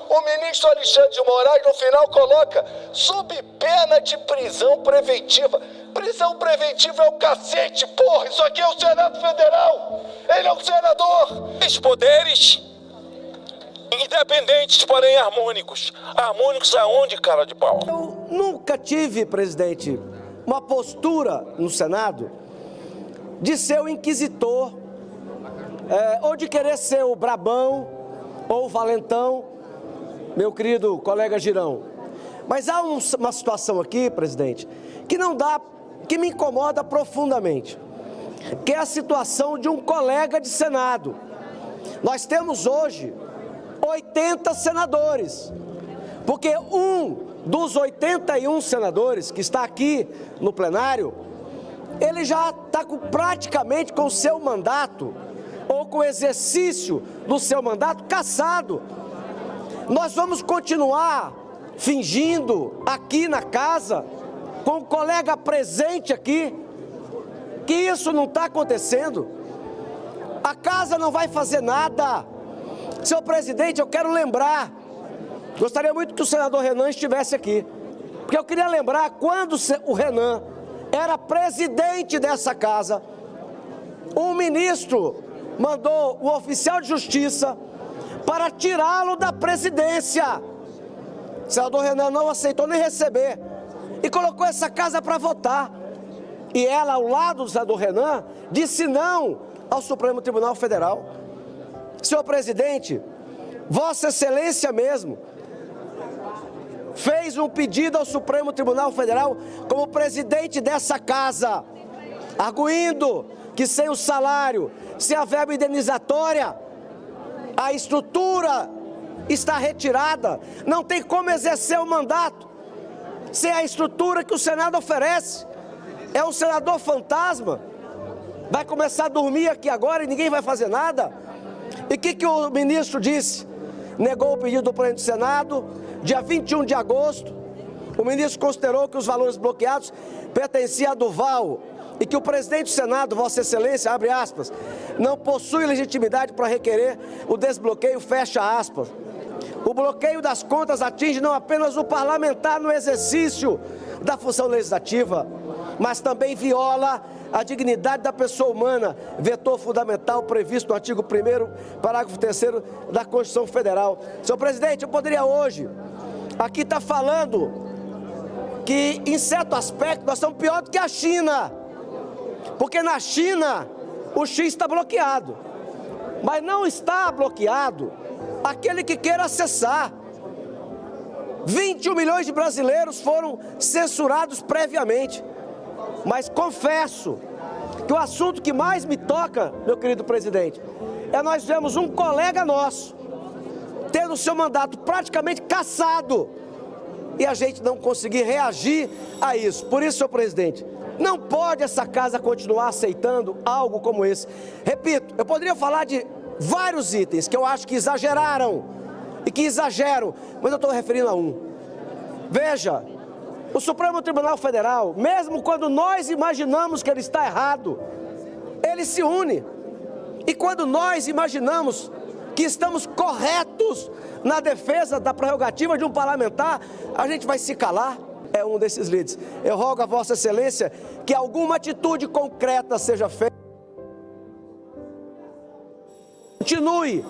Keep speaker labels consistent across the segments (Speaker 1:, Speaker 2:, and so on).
Speaker 1: O ministro Alexandre de Moraes, no final, coloca sob pena de prisão preventiva. Prisão preventiva é o cacete, porra! Isso aqui é o Senado Federal! Ele é um senador!
Speaker 2: Os poderes independentes, porém harmônicos. Harmônicos aonde, cara de pau?
Speaker 3: Eu nunca tive, presidente, uma postura no Senado de ser o inquisitor, ou de querer ser o brabão ou o valentão, meu querido colega Girão. Mas há uma situação aqui, presidente, que me incomoda profundamente, que é a situação de um colega de Senado. Nós temos hoje 80 senadores, porque um dos 81 senadores que está aqui no plenário, ele já está praticamente com o seu mandato, ou com o exercício do seu mandato, cassado. Nós vamos continuar fingindo aqui na casa, com o colega presente aqui, que isso não está acontecendo. A casa não vai fazer nada. Senhor presidente, eu quero lembrar, gostaria muito que o senador Renan estivesse aqui, porque eu queria lembrar quando o Renan era presidente dessa casa, um ministro mandou o oficial de justiça para tirá-lo da presidência. O senador Renan não aceitou nem receber e colocou essa casa para votar. E ela, ao lado do senador Renan, disse não ao Supremo Tribunal Federal. Senhor presidente, Vossa Excelência mesmo fez um pedido ao Supremo Tribunal Federal como presidente dessa casa, arguindo que sem o salário, sem a verba indenizatória, a estrutura está retirada, não tem como exercer o mandato sem a estrutura que o Senado oferece. É um senador fantasma, vai começar a dormir aqui agora e ninguém vai fazer nada. E o que o ministro disse? Negou o pedido do presidente do Senado, dia 21 de agosto, o ministro considerou que os valores bloqueados pertenciam a Duval e que o presidente do Senado, Vossa Excelência, abre aspas, não possui legitimidade para requerer o desbloqueio, fecha aspas. O bloqueio das contas atinge não apenas o parlamentar no exercício da função legislativa, mas também viola a dignidade da pessoa humana, vetor fundamental previsto no artigo 1º, parágrafo 3º da Constituição Federal. Senhor presidente, eu poderia hoje aqui estar falando que, em certo aspecto, nós estamos pior do que a China, porque na China o X está bloqueado, mas não está bloqueado aquele que queira acessar. 21 milhões de brasileiros foram censurados previamente. Mas confesso que o assunto que mais me toca, meu querido presidente, é nós vemos um colega nosso tendo o seu mandato praticamente cassado e a gente não conseguir reagir a isso. Por isso, senhor presidente, não pode essa casa continuar aceitando algo como esse. Repito, eu poderia falar de vários itens que eu acho que exageraram e que exageram, mas eu estou referindo a um. Veja, o Supremo Tribunal Federal, mesmo quando nós imaginamos que ele está errado, ele se une. E quando nós imaginamos que estamos corretos na defesa da prerrogativa de um parlamentar, a gente vai se calar. É um desses líderes. Eu rogo a Vossa Excelência que alguma atitude concreta seja feita. Continue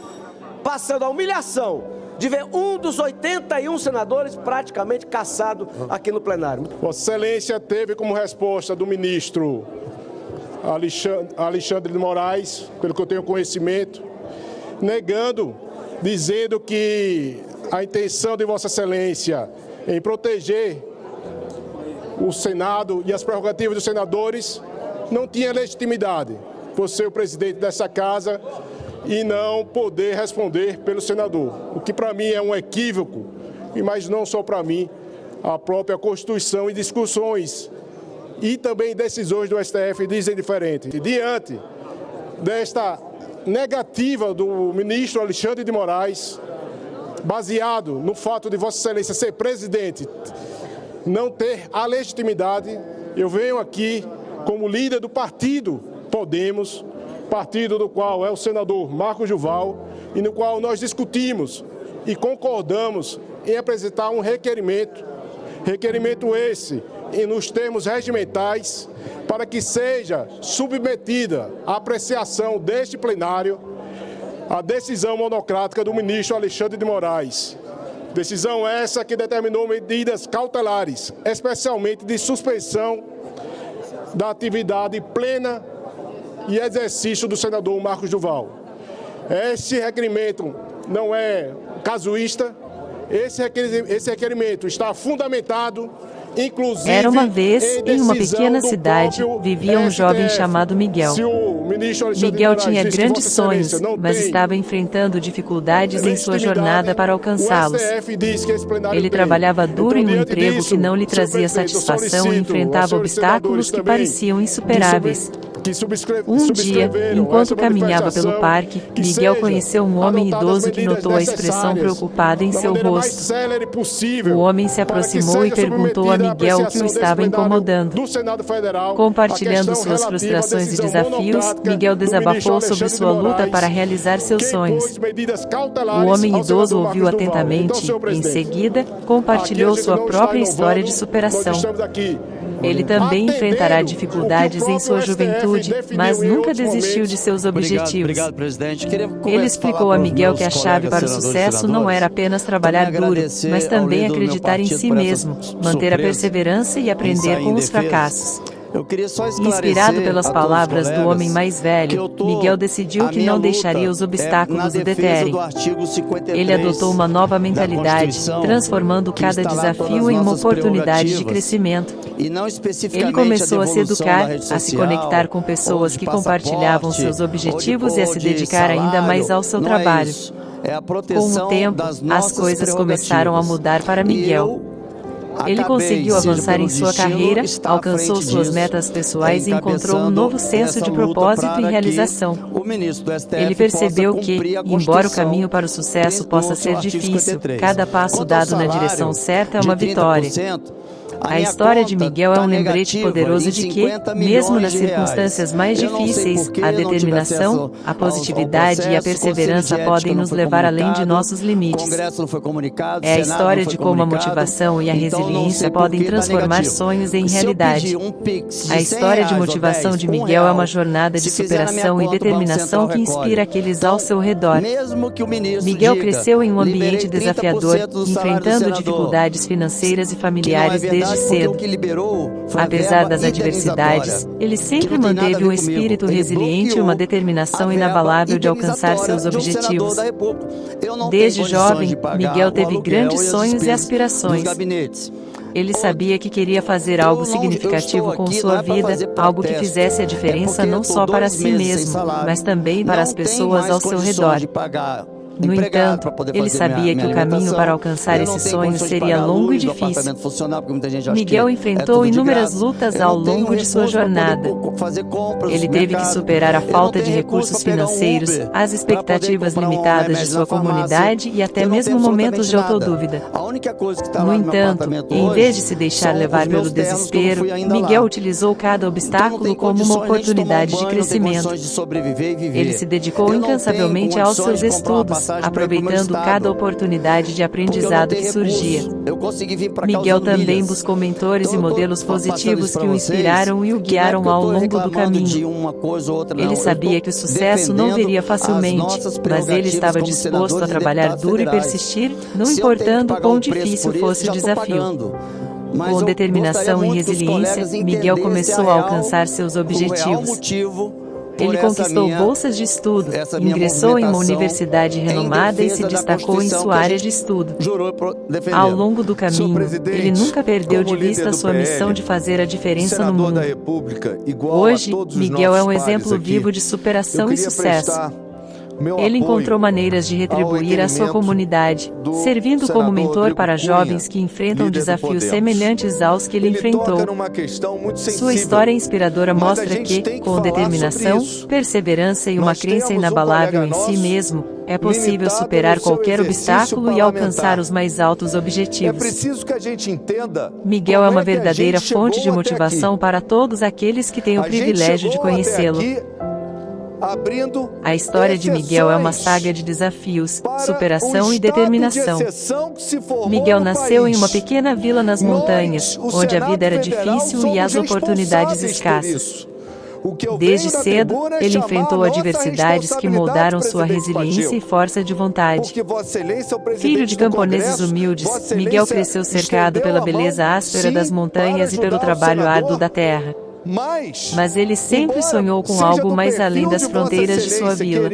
Speaker 3: passando a humilhação de ver um dos 81 senadores praticamente cassado aqui no plenário.
Speaker 4: Vossa Excelência teve como resposta do ministro Alexandre de Moraes, pelo que eu tenho conhecimento, negando, dizendo que a intenção de Vossa Excelência em proteger o Senado e as prerrogativas dos senadores não tinha legitimidade por ser o presidente dessa casa e não poder responder pelo senador, o que para mim é um equívoco, mas não só para mim, a própria Constituição e discussões e também decisões do STF dizem diferente. Diante desta negativa do ministro Alexandre de Moraes, baseado no fato de Vossa Excelência ser presidente, não ter a legitimidade, eu venho aqui como líder do partido Podemos, partido do qual é o senador Marcos Duval, e no qual nós discutimos e concordamos em apresentar um requerimento esse, e nos termos regimentais, para que seja submetida à apreciação deste plenário a decisão monocrática do ministro Alexandre de Moraes. Decisão essa que determinou medidas cautelares, especialmente de suspensão da atividade plena e exercício do senador Marcos Duval. Esse requerimento não é casuísta, esse requerimento está fundamentado, inclusive.
Speaker 5: Era uma vez, em uma pequena cidade, vivia um jovem chamado Miguel. Miguel tinha grandes sonhos, mas estava enfrentando dificuldades em sua jornada para alcançá-los. Ele trabalhava duro em um emprego que não lhe trazia satisfação e enfrentava obstáculos que pareciam insuperáveis. Um dia, enquanto caminhava pelo parque, Miguel conheceu um homem idoso que notou a expressão preocupada em seu rosto. O homem se aproximou e perguntou a Miguel o que o estava incomodando. Compartilhando suas frustrações e desafios, Miguel desabafou sobre sua luta para realizar seus sonhos. O homem idoso ouviu atentamente e, em seguida, compartilhou sua própria história de superação. Ele também enfrentará dificuldades em sua juventude, mas nunca desistiu de seus objetivos. Ele explicou a Miguel que a chave para o sucesso não era apenas trabalhar duro, mas também acreditar em si mesmo, manter a perseverança e aprender com os fracassos. Inspirado pelas palavras do homem mais velho, Miguel decidiu que não deixaria os obstáculos o deterem. Ele adotou uma nova mentalidade, transformando cada desafio em uma oportunidade de crescimento. Ele começou a se educar, a se conectar com pessoas que compartilhavam seus objetivos e a se dedicar ainda mais ao seu trabalho. Com o tempo, as coisas começaram a mudar para Miguel. Ele conseguiu avançar em sua carreira, alcançou suas metas pessoais e encontrou um novo senso de propósito e realização. Ele percebeu que, embora o caminho para o sucesso possa ser difícil, cada passo dado na direção certa é uma vitória. A história de Miguel é um lembrete poderoso de que, mesmo nas circunstâncias mais difíceis, a determinação, a positividade e a perseverança podem nos levar além de nossos limites. É a história de como a motivação e a resiliência podem transformar sonhos em realidade. A história de motivação de Miguel é uma jornada de superação e determinação que inspira aqueles ao seu redor. Miguel cresceu em um ambiente desafiador, enfrentando dificuldades financeiras e familiares desde cedo. Apesar das adversidades, ele sempre manteve um espírito resiliente e uma determinação inabalável de alcançar seus objetivos. Desde jovem, Miguel teve grandes sonhos e aspirações. Ele sabia que queria fazer algo significativo com sua vida, algo que fizesse a diferença não só para si mesmo, mas também para as pessoas ao seu redor. No entanto, ele sabia que o caminho para alcançar esses sonhos seria longo e difícil. Miguel enfrentou inúmeras lutas ao longo de sua jornada. Ele teve que superar a falta de recursos financeiros, as expectativas limitadas de sua comunidade e até mesmo momentos de autodúvida. No entanto, em vez de se deixar levar pelo desespero, Miguel utilizou cada obstáculo como uma oportunidade de crescimento. Ele se dedicou incansavelmente aos seus estudos, aproveitando cada oportunidade de aprendizado que surgia. Miguel também buscou mentores e modelos positivos que o inspiraram e o guiaram ao longo do caminho. Ele sabia que o sucesso não viria facilmente, mas ele estava disposto a trabalhar duro e persistir, não importando quão difícil fosse o desafio. Com determinação e resiliência, Miguel começou a alcançar seus objetivos. Ele conquistou bolsas de estudo, ingressou em uma universidade renomada e se destacou em sua área de estudo. Ao longo do caminho, ele nunca perdeu de vista sua missão de fazer a diferença no mundo. Hoje, Miguel é um exemplo vivo de superação e sucesso. Ele encontrou maneiras de retribuir à sua comunidade, servindo como mentor para jovens que enfrentam desafios semelhantes aos que ele enfrentou. Sua história inspiradora mostra que, com determinação, perseverança e uma crença inabalável em si mesmo, é possível superar qualquer obstáculo e alcançar os mais altos objetivos. Miguel é uma verdadeira fonte de motivação para todos aqueles que têm o privilégio de conhecê-lo. A história de Miguel é uma saga de desafios, superação e determinação. Miguel nasceu em uma pequena vila nas montanhas, onde a vida era difícil e as oportunidades escassas. Desde cedo, ele enfrentou adversidades que moldaram sua resiliência e força de vontade. Filho de camponeses humildes, Miguel cresceu cercado pela beleza áspera das montanhas e pelo trabalho árduo da terra. Mas ele sempre sonhou com algo mais além das fronteiras de sua vila.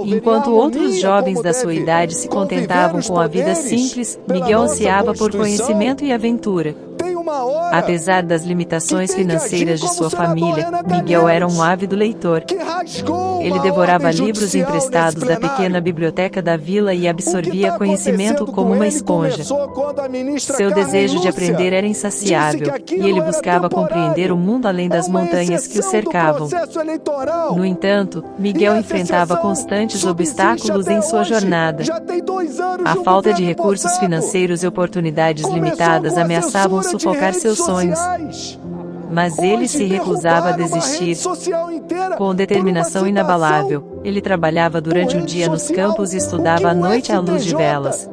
Speaker 5: Enquanto outros jovens da sua idade se contentavam com a vida simples, Miguel ansiava por conhecimento e aventura. Apesar das limitações financeiras de sua família, Miguel era um ávido leitor. Ele devorava livros emprestados da pequena biblioteca da vila e absorvia conhecimento como uma esponja. Seu desejo de aprender era insaciável, e ele buscava compreender o mundo além das montanhas que o cercavam. No entanto, Miguel enfrentava constantes obstáculos em sua jornada. A falta de recursos financeiros e oportunidades limitadas ameaçavam sufocar seus sonhos. Mas ele se recusava a desistir. Com determinação inabalável, ele trabalhava durante o dia nos campos e estudava à noite à luz de velas.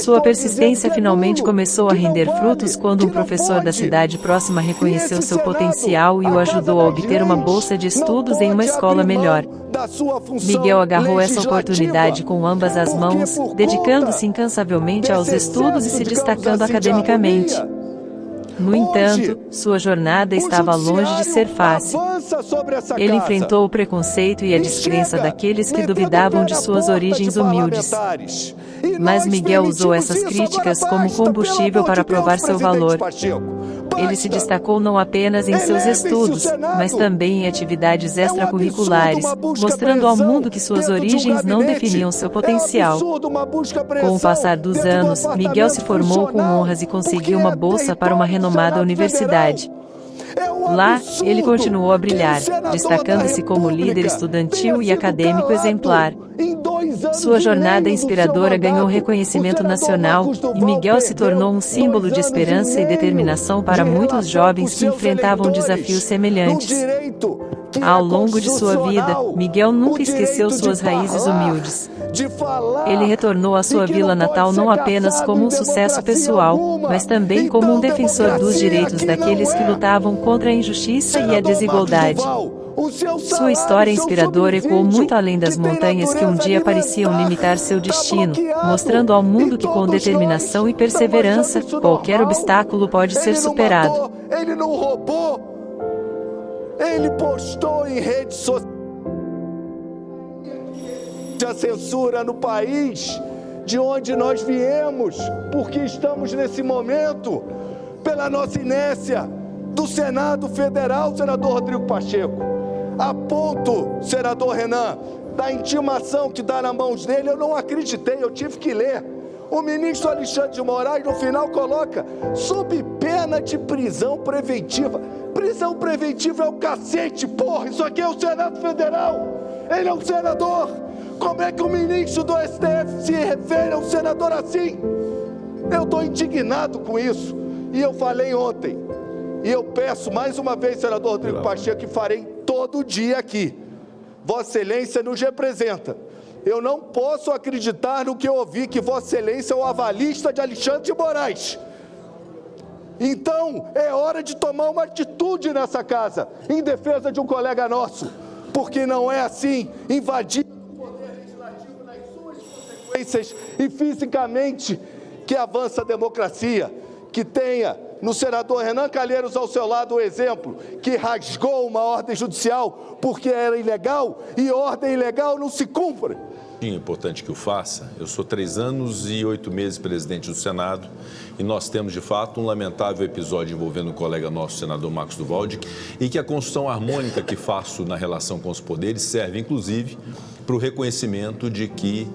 Speaker 5: Sua persistência finalmente começou a render frutos quando um professor da cidade próxima reconheceu seu potencial e o ajudou a obter uma bolsa de estudos em uma escola melhor. Miguel agarrou essa oportunidade com ambas as mãos, dedicando-se incansavelmente aos estudos e se destacando academicamente. No entanto, sua jornada estava longe de ser fácil. Ele enfrentou o preconceito e a descrença daqueles que duvidavam de suas origens humildes. Mas Miguel usou essas críticas como combustível para provar seu valor. Ele se destacou não apenas em seus estudos, mas também em atividades extracurriculares, mostrando ao mundo que suas origens não definiam seu potencial. Com o passar dos anos, Miguel se formou com honras e conseguiu uma bolsa para uma renomada universidade. Lá, ele continuou a brilhar, destacando-se como líder estudantil e acadêmico exemplar. Sua jornada inspiradora ganhou reconhecimento nacional, e Miguel se tornou um símbolo de esperança e determinação para muitos jovens que enfrentavam desafios semelhantes. Ao longo de sua vida, Miguel nunca esqueceu suas raízes humildes. Ele retornou à sua vila natal não apenas como um sucesso pessoal, mas também como um defensor dos direitos daqueles que lutavam contra a injustiça e a desigualdade. Sua história inspiradora ecoou muito além das montanhas que um dia pareciam limitar seu destino, mostrando ao mundo que com determinação e perseverança, qualquer obstáculo pode ser superado.
Speaker 1: Ele não roubou, ele postou em redes sociais a censura no país de onde nós viemos, porque estamos nesse momento, pela nossa inércia, do Senado Federal, senador Rodrigo Pacheco, a ponto, senador Renan, da intimação que dá nas mãos dele, eu não acreditei, eu tive que ler. O ministro Alexandre de Moraes, no final, coloca sob pena de prisão preventiva. Prisão preventiva é o cacete, porra, isso aqui é o Senado Federal, ele é um senador. Como é que o ministro do STF se refere a um senador assim? Eu estou indignado com isso, e eu falei ontem, e eu peço mais uma vez, senador Rodrigo Pacheco, que farei todo dia aqui. Vossa Excelência nos representa. Eu não posso acreditar no que eu ouvi, que Vossa Excelência é o avalista de Alexandre de Moraes. Então, é hora de tomar uma atitude nessa casa, em defesa de um colega nosso, porque não é assim, invadir o poder legislativo nas suas consequências e fisicamente que avança a democracia, que tenha no senador Renan Calheiros ao seu lado o exemplo, que rasgou uma ordem judicial porque era ilegal, e ordem ilegal não se cumpre.
Speaker 2: É importante que o faça. Eu sou 3 anos e 8 meses presidente do Senado e nós temos, de fato, um lamentável episódio envolvendo um colega nosso, o senador Marcos Duvalde, e que a construção harmônica que faço na relação com os poderes serve, inclusive, para o reconhecimento de que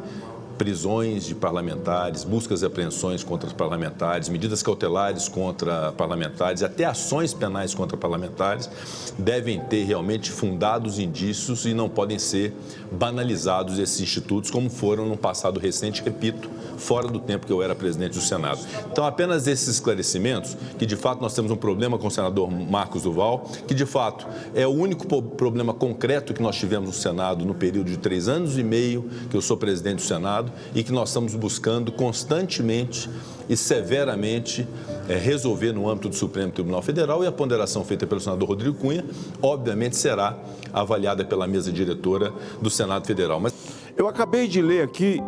Speaker 2: prisões de parlamentares, buscas e apreensões contra os parlamentares, medidas cautelares contra parlamentares, até ações penais contra parlamentares, devem ter realmente fundados indícios e não podem ser banalizados esses institutos como foram no passado recente, repito, fora do tempo que eu era presidente do Senado. Então, apenas esses esclarecimentos, que de fato nós temos um problema com o senador Marcos Duval, que de fato é o único problema concreto que nós tivemos no Senado no período de 3 anos e meio que eu sou presidente do Senado e que nós estamos buscando constantemente e severamente resolver no âmbito do Supremo Tribunal Federal, e a ponderação feita pelo senador Rodrigo Cunha, obviamente, será avaliada pela mesa diretora do Senado Federal. Mas
Speaker 6: eu acabei de ler aqui,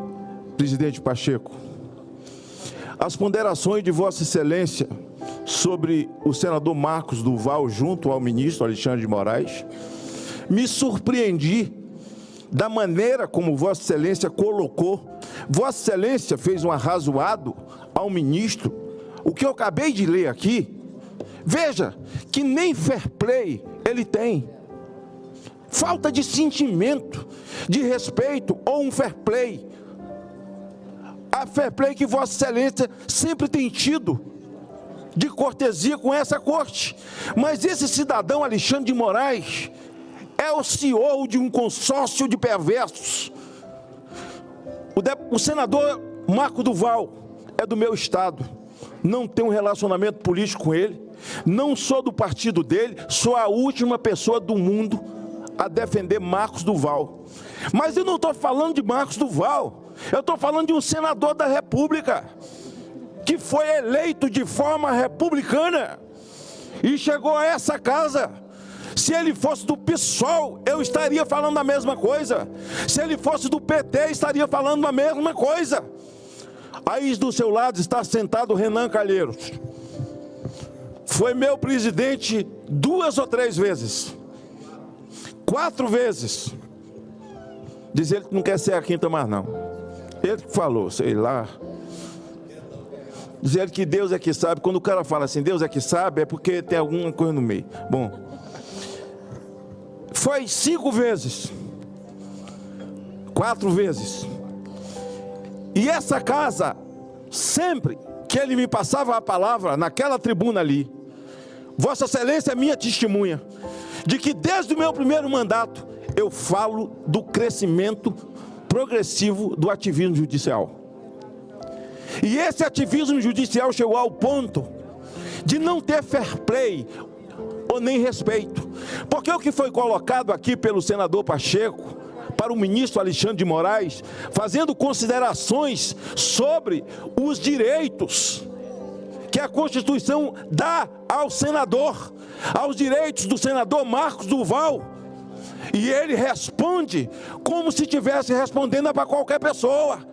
Speaker 6: presidente Pacheco, as ponderações de Vossa Excelência sobre o senador Marcos Duval junto ao ministro Alexandre de Moraes. Me surpreendi da maneira como Vossa Excelência colocou. Vossa Excelência fez um arrazoado ao ministro. O que eu acabei de ler aqui, veja que nem fair play ele tem. Falta de sentimento, de respeito ou um fair play. A fair play que Vossa Excelência sempre tem tido de cortesia com essa corte. Mas esse cidadão Alexandre de Moraes é o CEO de um consórcio de perversos. O senador Marco Duval é do meu estado. Não tenho um relacionamento político com ele. Não sou do partido dele. Sou a última pessoa do mundo a defender Marcos Duval. Mas eu não estou falando de Marcos Duval. Eu estou falando de um senador da República que foi eleito de forma republicana e chegou a essa casa. Se ele fosse do PSOL, eu estaria falando a mesma coisa. Se ele fosse do PT, estaria falando a mesma coisa. Aí do seu lado está sentado Renan Calheiros. Foi meu presidente 2 ou 3 vezes. 4 vezes. Diz ele que não quer ser a 5ª mais não. Ele que falou, sei lá. Diz ele que Deus é que sabe. Quando o cara fala assim, Deus é que sabe, é porque tem alguma coisa no meio. Bom, foi 5 vezes. 4 vezes. E essa casa, sempre que ele me passava a palavra, naquela tribuna ali, Vossa Excelência é minha testemunha, de que desde o meu primeiro mandato, eu falo do crescimento progressivo do ativismo judicial. E esse ativismo judicial chegou ao ponto de não ter fair play ou nem respeito. Porque o que foi colocado aqui pelo senador Pacheco para o ministro Alexandre de Moraes, fazendo considerações sobre os direitos que a Constituição dá ao senador, aos direitos do senador Marcos Duval, e ele responde como se estivesse respondendo para qualquer pessoa.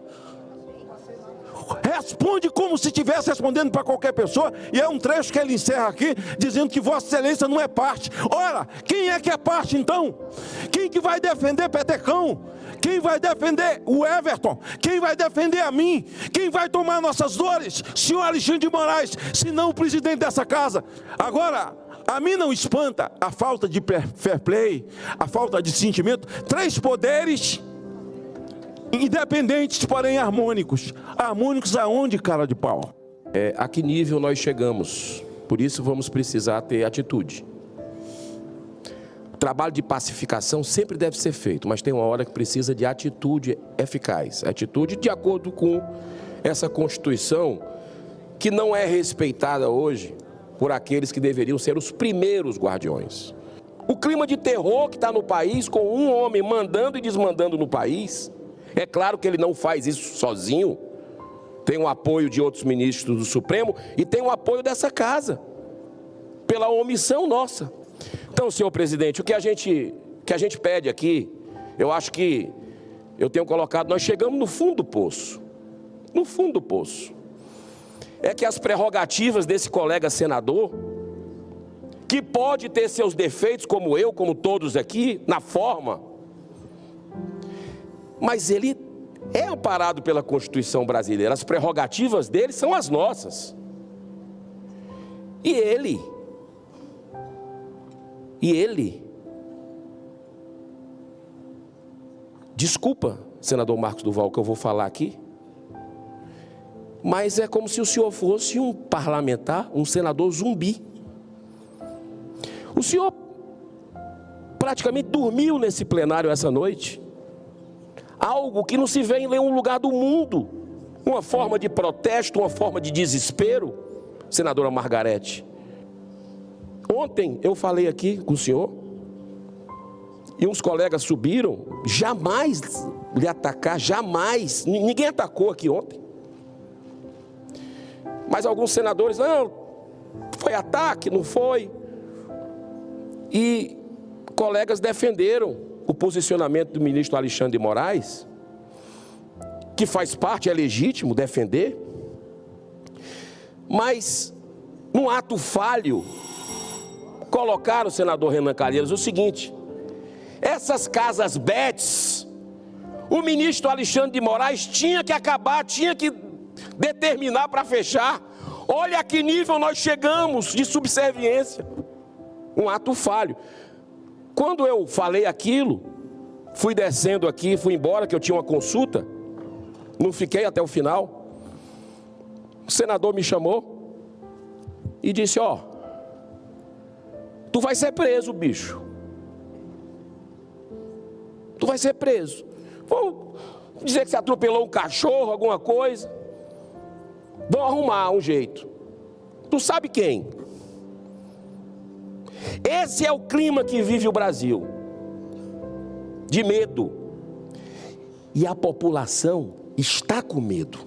Speaker 6: Responde como se estivesse respondendo para qualquer pessoa, e é um trecho que ele encerra aqui, dizendo que Vossa Excelência não é parte. Ora, quem é que é parte então? Quem que vai defender Petecão? Quem vai defender o Everton? Quem vai defender a mim? Quem vai tomar nossas dores? Senhor Alexandre de Moraes, se não o presidente dessa casa. Agora, a mim não espanta a falta de fair play, a falta de sentimento. 3 poderes independentes, porém harmônicos. Harmônicos aonde, cara de pau?
Speaker 7: A que nível nós chegamos? Por isso vamos precisar ter atitude. O trabalho de pacificação sempre deve ser feito, mas tem uma hora que precisa de atitude eficaz. Atitude de acordo com essa Constituição, que não é respeitada hoje por aqueles que deveriam ser os primeiros guardiões. O clima de terror que está no país, com um homem mandando e desmandando no país, é claro que ele não faz isso sozinho, tem o apoio de outros ministros do Supremo e tem o apoio dessa casa, pela omissão nossa. Então, senhor presidente, o que a gente pede aqui, eu acho que eu tenho colocado, nós chegamos no fundo do poço. No fundo do poço. É que as prerrogativas desse colega senador, que pode ter seus defeitos, como eu, como todos aqui, na forma, mas ele é amparado pela Constituição brasileira. As prerrogativas dele são as nossas. E ele, desculpa, senador Marcos Duval, que eu vou falar aqui, mas é como se o senhor fosse um parlamentar, um senador zumbi. O senhor praticamente dormiu nesse plenário essa noite, algo que não se vê em nenhum lugar do mundo, uma forma de protesto, uma forma de desespero, senadora Margarete. Ontem eu falei aqui com o senhor, e uns colegas subiram, jamais lhe atacar, jamais, ninguém atacou aqui ontem. Mas alguns senadores, não, foi ataque, não foi. E colegas defenderam o posicionamento do ministro Alexandre de Moraes, que faz parte, é legítimo defender, mas num ato falho, colocaram o senador Renan Calheiros o seguinte: essas casas bets, o ministro Alexandre de Moraes tinha que acabar, tinha que determinar para fechar. Olha a que nível nós chegamos de subserviência. Um ato falho. Quando eu falei aquilo, fui descendo aqui, fui embora, que eu tinha uma consulta, não fiquei até o final. O senador me chamou e disse: ó, tu vai ser preso, bicho. Tu vai ser preso. Vão dizer que você atropelou um cachorro, alguma coisa. Vão arrumar um jeito. Tu sabe quem? Esse é o clima que vive o Brasil. De medo. E a população está com medo.